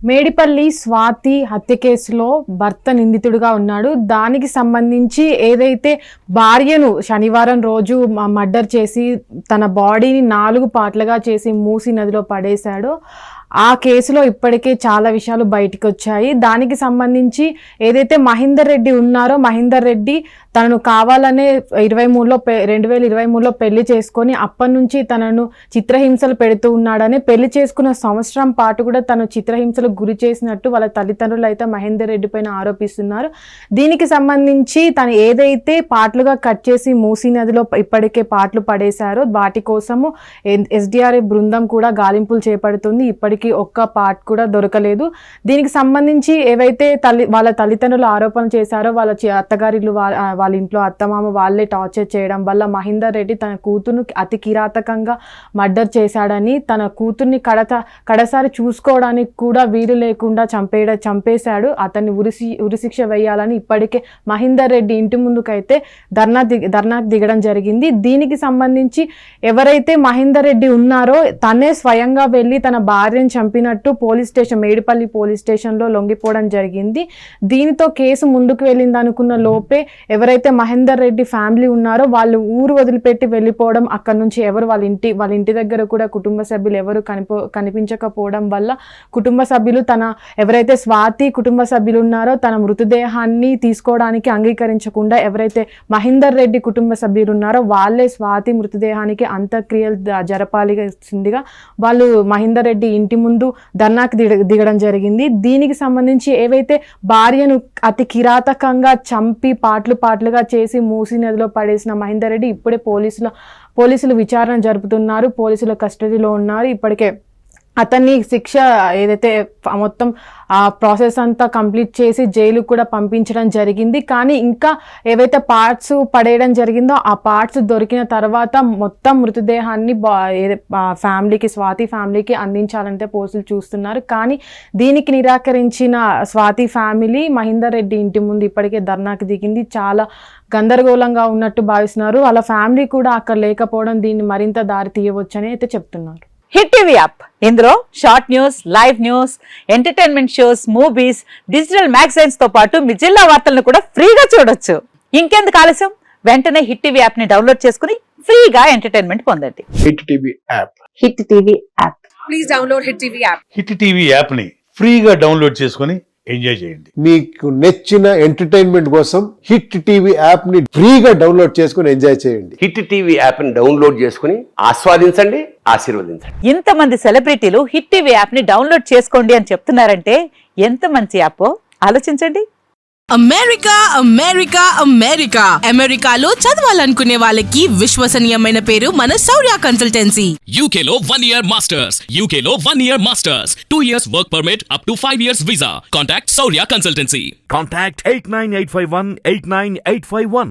మేడిపల్లి స్వాతి హత్య కేసులో భర్త నిందితుడిగా ఉన్నాడు. దానికి సంబంధించి ఏదైతే భార్యను శనివారం రోజు మర్డర్ చేసి తన బాడీని 4 పార్ట్లుగా చేసి మూసీ నదిలో పడేశాడో ఆ కేసులో ఇప్పటికే చాలా విషయాలు బయటకు వచ్చాయి. దానికి సంబంధించి ఏదైతే మహేందర్ రెడ్డి ఉన్నారో మహేందర్ రెడ్డి తనను కావాలనే 2023లో పెళ్లి చేసుకొని అప్పటి నుంచి తనను చిత్రహింసలు పెడుతూ ఉన్నాడని, పెళ్లి చేసుకున్న సంవత్సరం పాటు కూడా తను చిత్రహింసలకు గురి చేసినట్టు వాళ్ళ తల్లిదండ్రులు అయితే మహేందర్ రెడ్డి పైన ఆరోపిస్తున్నారు. దీనికి సంబంధించి తను ఏదైతే పాటలుగా కట్ చేసి మూసీ నదిలో ఇప్పటికే పాటలు పడేశారో వాటి కోసము SDRF బృందం కూడా గాలింపులు చేపడుతుంది. ఇప్పటికీ ఒక్క పార్ట్ కూడా దొరకలేదు. దీనికి సంబంధించి ఏవైతే వాళ్ళ తల్లిదండ్రులు ఆరోపణలు చేశారో వాళ్ళ అత్తగారిలు వాళ్ళ ఇంట్లో అత్తమామ వాళ్ళే టార్చర్ చేయడం వల్ల మహేందర్ రెడ్డి తన కూతురును అతి కిరాతకంగా మర్డర్ చేశాడని, తన కూతుర్ని కడసారి చూసుకోవడానికి కూడా వీలు లేకుండా చంపేశాడు. అతన్ని ఉరిశిక్ష వేయాలని ఇప్పటికే మహేందర్ రెడ్డి ఇంటి ముందుకైతే ధర్నాకు దిగడం జరిగింది. దీనికి సంబంధించి ఎవరైతే మహేందర్ రెడ్డి ఉన్నారో తనే స్వయంగా వెళ్ళి తన భార్యను చంపినట్టు మేడిపల్లి పోలీస్ స్టేషన్లో లొంగిపోవడం జరిగింది. దీనితో కేసు ముందుకు వెళ్ళింది అనుకున్న లోపే ఎవరైతే మహేందర్ రెడ్డి ఫ్యామిలీ ఉన్నారో వాళ్ళు ఊరు వదిలిపెట్టి వెళ్ళిపోవడం, అక్కడ నుంచి ఎవరు వాళ్ళ ఇంటి దగ్గర కూడా కుటుంబ సభ్యులు ఎవరు కనిపించకపోవడం వల్ల కుటుంబ సభ్యులు ఎవరైతే స్వాతి కుటుంబ సభ్యులు ఉన్నారో తన మృతదేహాన్ని తీసుకోవడానికి అంగీకరించకుండా ఎవరైతే మహేందర్ రెడ్డి కుటుంబ సభ్యులు ఉన్నారో వాళ్ళే స్వాతి మృతదేహానికి అంత్యక్రియలు జరపాల్సిందిగా వాళ్ళు మహేందర్ రెడ్డి ఇంటి ముందు ధర్నాకు దిగడం జరిగింది. దీనికి సంబంధించి ఏవైతే భార్యను అతి కిరాతకంగా చంపి పాటలుగా చేసి మూసీ నదిలో పడేసిన మహేందర్ రెడ్డి ఇప్పుడే పోలీసులు విచారణ జరుపుతున్నారు. పోలీసుల కస్టడీలో ఉన్నారు. ఇప్పటికే అతన్ని శిక్ష ఏదైతే మొత్తం ఆ ప్రాసెస్ అంతా కంప్లీట్ చేసి జైలుకు కూడా పంపించడం జరిగింది. కానీ ఇంకా ఏవైతే పార్ట్స్ పడేయడం జరిగిందో ఆ పార్ట్స్ దొరికిన తర్వాత మొత్తం మృతదేహాన్ని ఫ్యామిలీకి స్వాతి ఫ్యామిలీకి అందించాలంటే పోలీసులు చూస్తున్నారు. కానీ దీనికి నిరాకరించిన స్వాతి ఫ్యామిలీ మహేందర్ రెడ్డి ఇంటి ముందు ఇప్పటికే ధర్నాకు దిగింది. చాలా గందరగోళంగా ఉన్నట్టు భావిస్తున్నారు. వాళ్ళ ఫ్యామిలీ కూడా అక్కడ లేకపోవడం దీన్ని మరింత దారి తీయవచ్చని అయితే చెప్తున్నారు. హిట్ టీవీ యాప్ ఇందులో short news, live news, entertainment shows, movies, digital magazines తో పాటు మీ జిల్లా వార్తలను కూడా ఫ్రీగా చూడొచ్చు. ఇంకెందుకు ఆలస్యం, వెంటనే హిట్ టీవీ యాప్ ని డౌన్లోడ్ చేసుకుని ఫ్రీగా ఎంటర్టైన్మెంట్ పొందండి. Hit TV app. Hit TV app. Please download hit TV app. Hit TV app ని ఫ్రీగా డౌన్లోడ్ చేసుకుని ఎంజాయ్ చేయండి. మీకు నచ్చిన ఎంటర్టైన్మెంట్ కోసం హిట్ టీవీ యాప్ ని ఫ్రీగా డౌన్లోడ్ చేసుకుని ఎంజాయ్ చేయండి. హిట్ టీవీ యాప్ ని డౌన్లోడ్ చేసుకుని ఆస్వాదించండి, ఆశీర్వదించండి. ఇంతమంది సెలబ్రిటీలు హిట్ టీవీ యాప్ ని డౌన్లోడ్ చేసుకోండి అని చెప్తున్నారంటే ఎంత మంచి యాప్ ఆలోచించండి. అమెరికాలో చదవాలనుకునే వాళ్ళకి విశ్వసనీయమైన పేరు మన శౌర్య కన్సల్టెన్సీ. UK లో 1 year masters, UK లో 1 year masters, 2 years work permit up to 5 years visa. Contact Saurya Consultancy. Contact 89851 89851.